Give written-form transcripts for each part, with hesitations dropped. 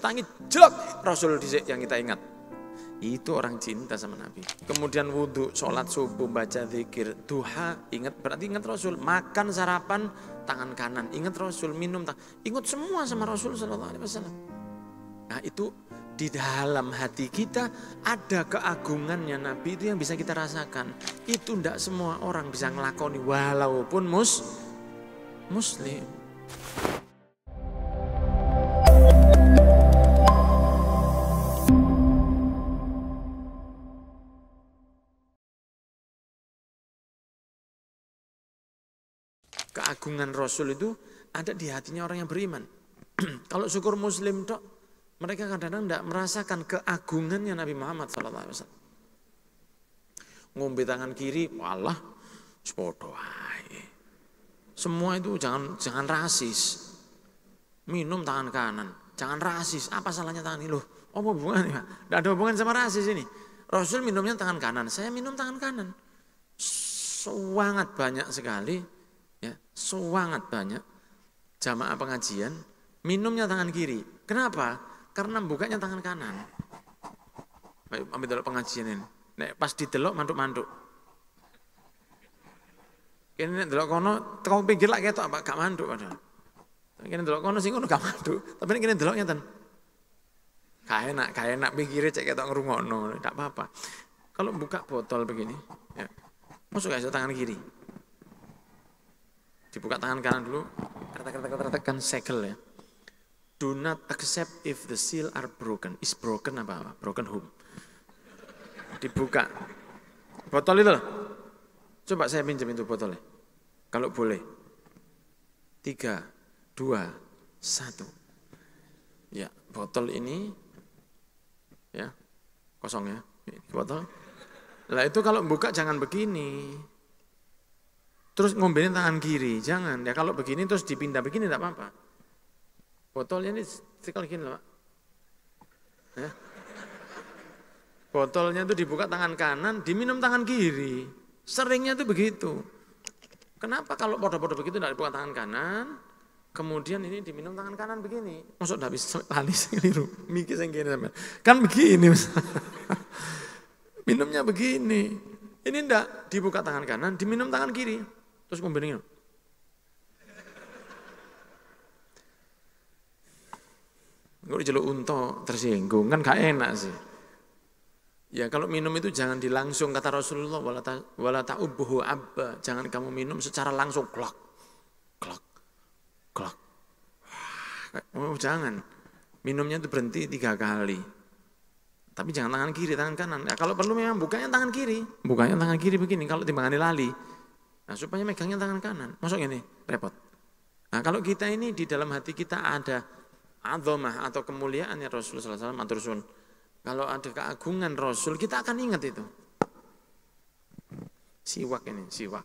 tangi jelek Rasul dhisik yang kita ingat. Itu orang cinta sama Nabi. Kemudian wudhu, sholat subuh, baca zikir, duha, ingat berarti ingat Rasul. Makan sarapan tangan kanan, ingat Rasul. Minum ingat semua sama Rasul Sallallahu Alaihi Wasallam. Nah itu di dalam hati kita ada keagungannya Nabi itu yang bisa kita rasakan. Itu tidak semua orang bisa ngelakoni walaupun muslim. Keagungan Rasul itu ada di hatinya orang yang beriman. Kalau syukur muslim dok, mereka kadang-kadang tidak merasakan keagungannya Nabi Muhammad SAW. Ngombe tangan kiri, walah, sepodo ae. Semua itu jangan rasis. Minum tangan kanan, jangan rasis. Apa salahnya tangan ini loh? Apa hubungannya? Tidak ada hubungan sama rasis ini. Rasul minumnya tangan kanan, saya minum tangan kanan. Sangat banyak sekali. Ya, sangat banyak jamaah pengajian minumnya tangan kiri. Kenapa? Karena bukanya tangan kanan. Baik, ambil delok pengajian ini. Nek pas didelok manduk-manduk. Kene delok kono teko pinggir lak ketok gak manduk padahal. Kene delok kono sing ngono gak manduk, tapi nek kene delok ngeten. Gak enak pinggire cek ketok ngrungokno, ndak apa-apa. Kalau buka botol begini, ya. Masuk gak iso tangan kiri. Dibuka tangan kanan dulu, tekan segel ya. Do not accept if the seal are broken. Is broken apa? Broken home. Dibuka. Botol itu loh. Coba saya pinjam itu botolnya. Kalau boleh. 3, 2, 1. Ya, botol ini ya kosong ya. Botol. Lah itu kalau buka jangan begini. Terus ngombein tangan kiri, jangan. Ya kalau begini terus dipindah begini tidak apa-apa. Botolnya ini sekali gini loh Pak. Ya. Botolnya itu dibuka tangan kanan, diminum tangan kiri. Seringnya itu begitu. Kenapa kalau bodoh-bodoh begitu tidak dibuka tangan kanan, kemudian ini diminum tangan kanan begini. Maksud tidak bisa lali keliru, mikir yang gini. Kan begini. Minumnya begini. Ini enggak, dibuka tangan kanan, diminum tangan kiri. Terus ngombein. Gue diceluk unta tersinggung, kan gak enak sih. Ya kalau minum itu jangan dilangsung, kata Rasulullah, wala ta'ubbuhu abba. Jangan kamu minum secara langsung, klok, klok, klok. Oh jangan, minumnya itu berhenti 3 kali. Tapi jangan tangan kiri, tangan kanan. Ya, kalau perlu memang bukanya tangan kiri. Bukanya tangan kiri begini, kalau timbangane lali. Nah supaya megangnya tangan kanan. Masuk ini, repot. Nah kalau kita ini di dalam hati kita ada azamah atau kemuliaannya Rasulullah SAW, matur suwun. Kalau ada keagungan Rasul, kita akan ingat itu. Siwak ini, siwak.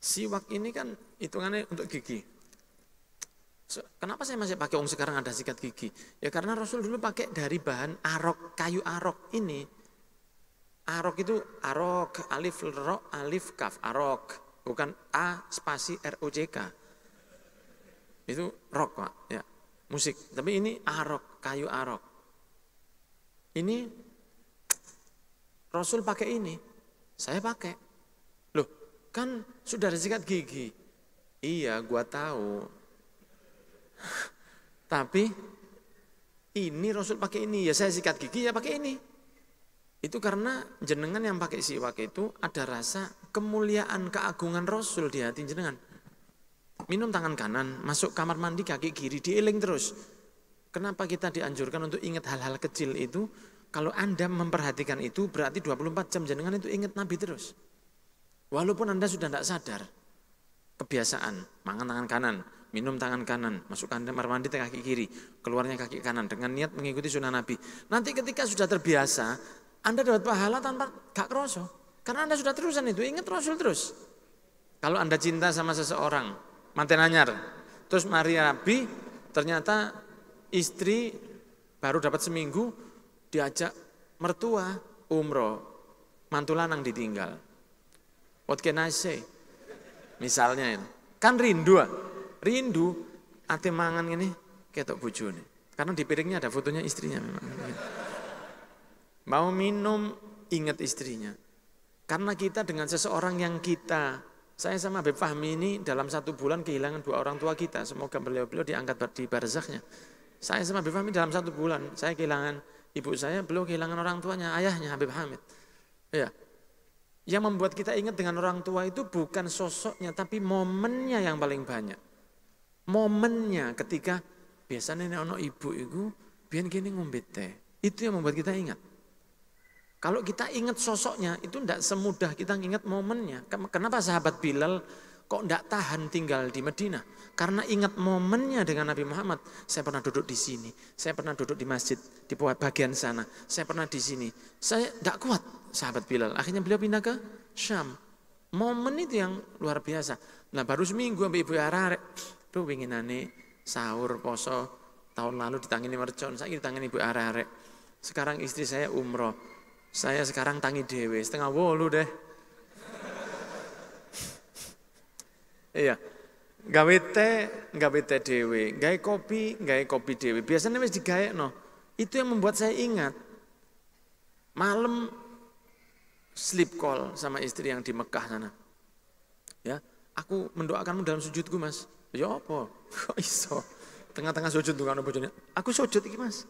Siwak ini kan hitungannya untuk gigi. Kenapa saya masih pakai sekarang ada sikat gigi? Ya karena Rasul dulu pakai dari bahan arok, kayu arok ini. Arok itu arok, alif ro, alif kaf, arok. Bukan A spasi ROJK. Itu rock Pak, ya. Musik. Tapi ini arok, kayu arok. Ini Rasul pakai ini. Saya pakai. Loh, kan sudah ada sikat gigi. Iya, gua tahu. Tapi ini Rasul pakai ini, ya saya sikat gigi ya pakai ini. Itu karena jenengan yang pakai siwak itu ada rasa kemuliaan, keagungan Rasul di hati jenengan. Minum tangan kanan, masuk kamar mandi kaki kiri, dieling terus. Kenapa kita dianjurkan untuk ingat hal-hal kecil itu? Kalau Anda memperhatikan itu berarti 24 jam jenengan itu ingat Nabi terus. Walaupun Anda sudah tidak sadar. Kebiasaan, makan tangan kanan, minum tangan kanan, masuk kamar mandi kaki kiri, keluarnya kaki kanan dengan niat mengikuti sunnah Nabi. Nanti ketika sudah terbiasa, Anda dapat pahala tanpa gak kerasa. Karena Anda sudah terusan itu, ingat Rasul terus. Kalau Anda cinta sama seseorang, manten anyar, terus mari Nabi, ternyata istri baru dapat seminggu, diajak mertua umroh, mantu lanang ditinggal. What can I say? Misalnya itu, kan rindu ate mangan ini, ketok bojone. Karena di piringnya ada fotonya istrinya memang. Mau minum ingat istrinya. Karena kita dengan seseorang yang saya sama Habib Fahmi ini dalam 1 bulan kehilangan 2 orang tua kita. Semoga beliau diangkat di barzakhnya. Saya sama Habib Fahmi dalam 1 bulan, saya kehilangan ibu saya, beliau kehilangan orang tuanya, ayahnya Habib Hamid. Ya. Yang membuat kita ingat dengan orang tua itu bukan sosoknya, tapi momennya yang paling banyak. Momennya ketika biasanya ono ibu itu biyen kene ngombe teh. Itu yang membuat kita ingat. Kalau kita ingat sosoknya itu tidak semudah kita ingat momennya. Kenapa sahabat Bilal kok tidak tahan tinggal di Madinah? Karena ingat momennya dengan Nabi Muhammad. Saya pernah duduk di sini, saya pernah duduk di masjid di bagian sana, saya pernah di sini. Saya tidak kuat sahabat Bilal. Akhirnya beliau pindah ke Syam. Momen itu yang luar biasa. Nah baru seminggu sampai ibu arek. Tuh winginane sahur poso tahun lalu ditangani mercon, saya ditangani ibu arek. Sekarang istri saya umroh. Saya sekarang tangi dewe, 7:30 deh. Iya. Gawe teh dewe, gawe kopi dewe. Biasanya wis digaekno. Itu yang membuat saya ingat. Malam sleep call sama istri yang di Mekah sana. Ya, aku mendoakanmu dalam sujudku, Mas. Ya apa? Kok iso? Tengah-tengah sujud tuh kan bojone. Aku sujud iki, Mas.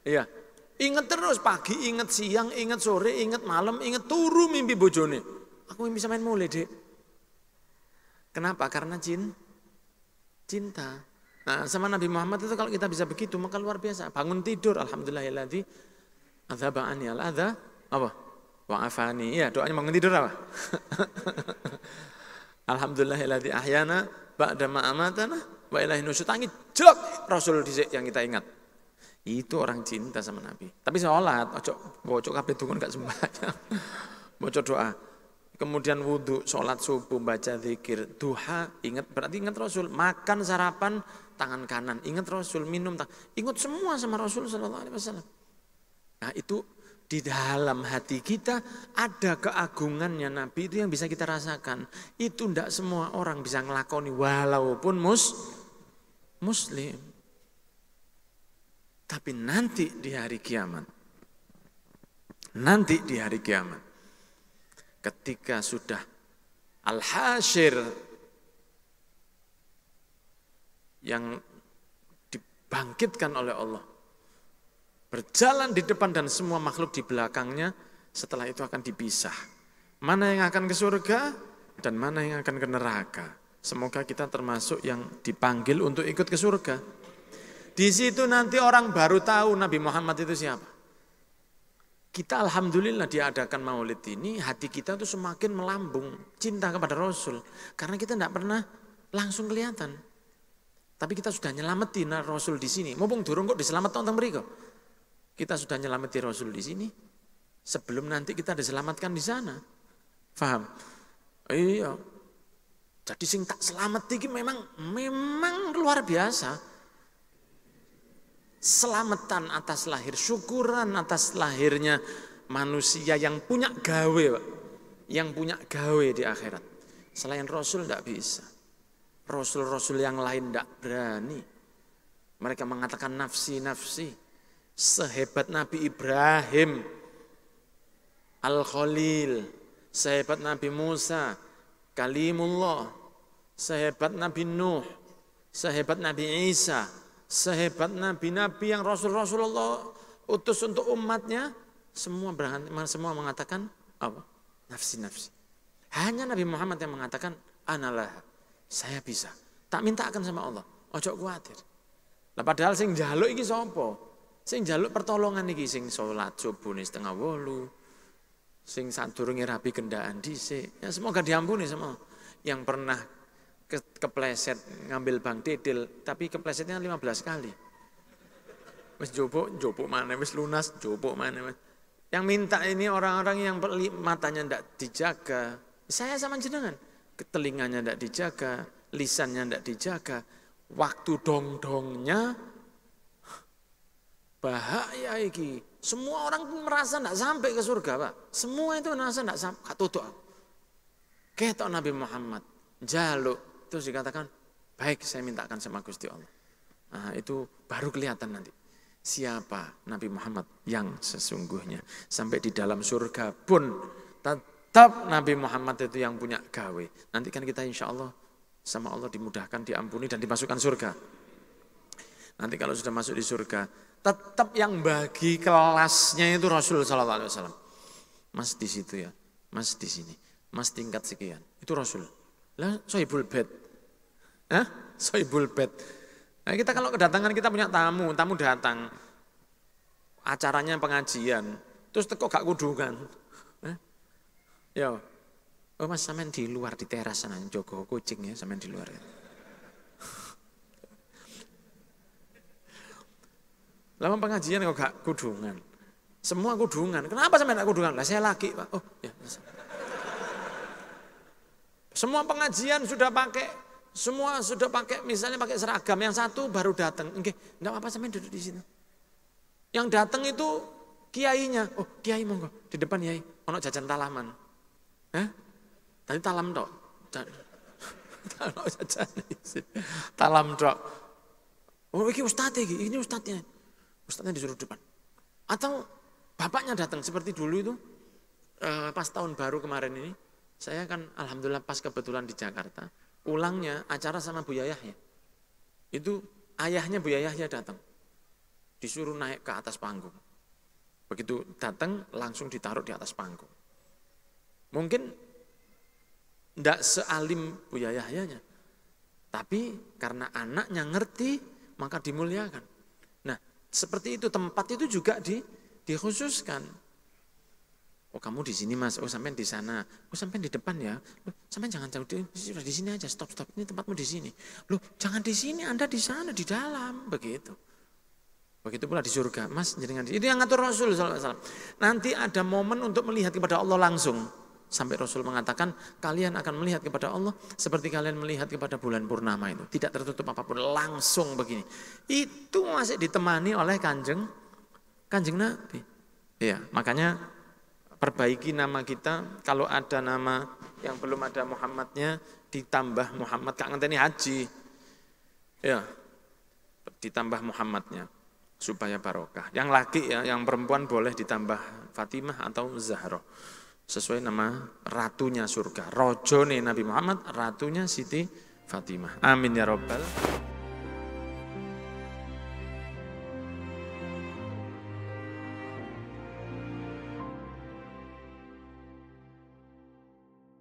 Iya. Ingat terus pagi, ingat siang, ingat sore, ingat malam, ingat turu mimpi bojone. Aku mimpi sama mulai, Dek. Kenapa? Karena cinta. Nah, sama Nabi Muhammad itu kalau kita bisa begitu, maka luar biasa. Bangun tidur, alhamdulillahilladzi adzhaba anni al-adza apa? Wa afani. Ya, doanya bangun tidur apa? Alhamdulillahilladzi ahyana ba'da ma amatana wa ilaihi nusyur. Tangi jelek Rasul dhisik yang kita ingat. Itu orang cinta sama Nabi. Tapi sholat, ojo kabeh dungun gak sembahyang. Baca doa. Kemudian wudhu, sholat subuh, baca zikir, duha, berarti ingat Rasul. Makan, sarapan, tangan kanan, ingat Rasul. Minum, ingat semua sama Rasul sallallahu alaihi wasallam. Nah itu di dalam hati kita ada keagungannya Nabi itu yang bisa kita rasakan. Itu tidak semua orang bisa ngelakoni walaupun muslim. Tapi nanti di hari kiamat, ketika sudah al-hasyir yang dibangkitkan oleh Allah, berjalan di depan dan semua makhluk di belakangnya, setelah itu akan dipisah. Mana yang akan ke surga dan mana yang akan ke neraka. Semoga kita termasuk yang dipanggil untuk ikut ke surga. Di situ nanti orang baru tahu Nabi Muhammad itu siapa. Kita alhamdulillah diadakan maulid ini, hati kita tuh semakin melambung cinta kepada Rasul. Karena kita tidak pernah langsung kelihatan. Tapi kita sudah nyelameti Rasul di sini. Mumpung durung kok diselamat tentang mereka. Kita sudah nyelameti Rasul di sini. Sebelum nanti kita diselamatkan di sana. Faham? Iya. Jadi sing tak selamat ini memang luar biasa. Selamatan atas lahir, syukuran atas lahirnya manusia yang punya gawe, Pak. Yang punya gawe di akhirat. Selain Rasul tidak bisa. Rasul-rasul yang lain tidak berani. Mereka mengatakan nafsi. Sehebat Nabi Ibrahim, Al-Khalil, sehebat Nabi Musa, Kalimullah, sehebat Nabi Nuh, sehebat Nabi Isa, sehebat nabi-nabi yang Rasulullah utus untuk umatnya, semua mengatakan apa? Nafsi. Hanya Nabi Muhammad yang mengatakan analah, saya bisa. Tak minta akan sama Allah. Ojo kuatir. Lah padahal sing njaluk iki sapa? Sing njaluk pertolongan iki sing salat subuh 7:30. Sing sadurunge rapi kendaan dhisik. Ya semoga diampuni semua. Yang pernah kepleset ngambil Bang Dedel, tapi keplesetnya 15 kali. Wis jopok mana, wis lunas, jopok mana. Yang minta ini orang-orang yang matanya ndak dijaga. Saya sama jenengan, telinganya ndak dijaga, lisannya ndak dijaga, waktu dong-dongnya bahaya iki. Semua orang merasa ndak sampai ke surga, Pak. Semua itu merasa ndak sampai. Katutuk. Ketok Nabi Muhammad jaluk. Terus dikatakan, Baik, saya mintakan sama Gusti Allah. Nah, itu baru kelihatan nanti. Siapa Nabi Muhammad yang sesungguhnya. Sampai di dalam surga pun tetap Nabi Muhammad itu yang punya gawe. Nanti kan kita insya Allah sama Allah dimudahkan, diampuni dan dimasukkan surga. Nanti kalau sudah masuk di surga, tetap yang bagi kelasnya itu Rasul Sallallahu Alaihi Wasallam. Mas di situ ya, mas di sini, mas tingkat sekian, itu Rasul. Lah sohibul bed, sohibul bed. Nah, kita kalau kedatangan kita punya tamu datang, acaranya pengajian, terus teko gak kudungan. Ya, oh mas sampean di luar di teras sana, jogo kucing ya sampean di luar ya. Lama pengajian kok gak kudungan. Semua kudungan. Kenapa sampai gak kudungan? Lah saya laki, Pak. Oh, ya. Semua pengajian sudah pakai misalnya pakai seragam, yang satu baru datang. Oke, enggak apa-apa sampai duduk di sini. Yang datang itu kiainya. Oh, kiai monggo di depan kiai. Ono jajan talaman. Tadi talam tok. Ono jajan. Talam tok. Oh, ini ustadznya. Ustadznya disuruh depan. Atau bapaknya datang seperti dulu itu pas tahun baru kemarin ini. Saya kan alhamdulillah pas kebetulan di Jakarta. Ulangnya acara sama Bu Yahya. Itu ayahnya Bu Yahya datang. Disuruh naik ke atas panggung. Begitu datang langsung ditaruh di atas panggung. Mungkin tidak sealim Bu Yahyanya. Tapi karena anaknya ngerti maka dimuliakan. Seperti itu, tempat itu juga dikhususkan. Oh kamu di sini mas, oh sampai di sana, oh sampai di depan ya, loh sampai jangan jauh di sini aja, stop, ini tempatmu di sini. Loh jangan di sini, Anda di sana, di dalam, begitu. Begitu pula di surga, mas jenengan itu yang ngatur Rasul SAW. Nanti ada momen untuk melihat kepada Allah langsung. Sampai Rasul mengatakan, kalian akan melihat kepada Allah seperti kalian melihat kepada bulan purnama itu. Tidak tertutup apapun, langsung begini. Itu masih ditemani oleh kanjeng Nabi. Ya, makanya perbaiki nama kita. Kalau ada nama yang belum ada Muhammadnya, ditambah Muhammad. Kak ngenteni haji. Ya, ditambah Muhammadnya. Supaya barokah. Yang laki ya, yang perempuan boleh ditambah Fatimah atau Zahra. Sesuai nama ratunya surga. Rojone Nabi Muhammad, ratunya Siti Fatimah. Amin ya Rabbal.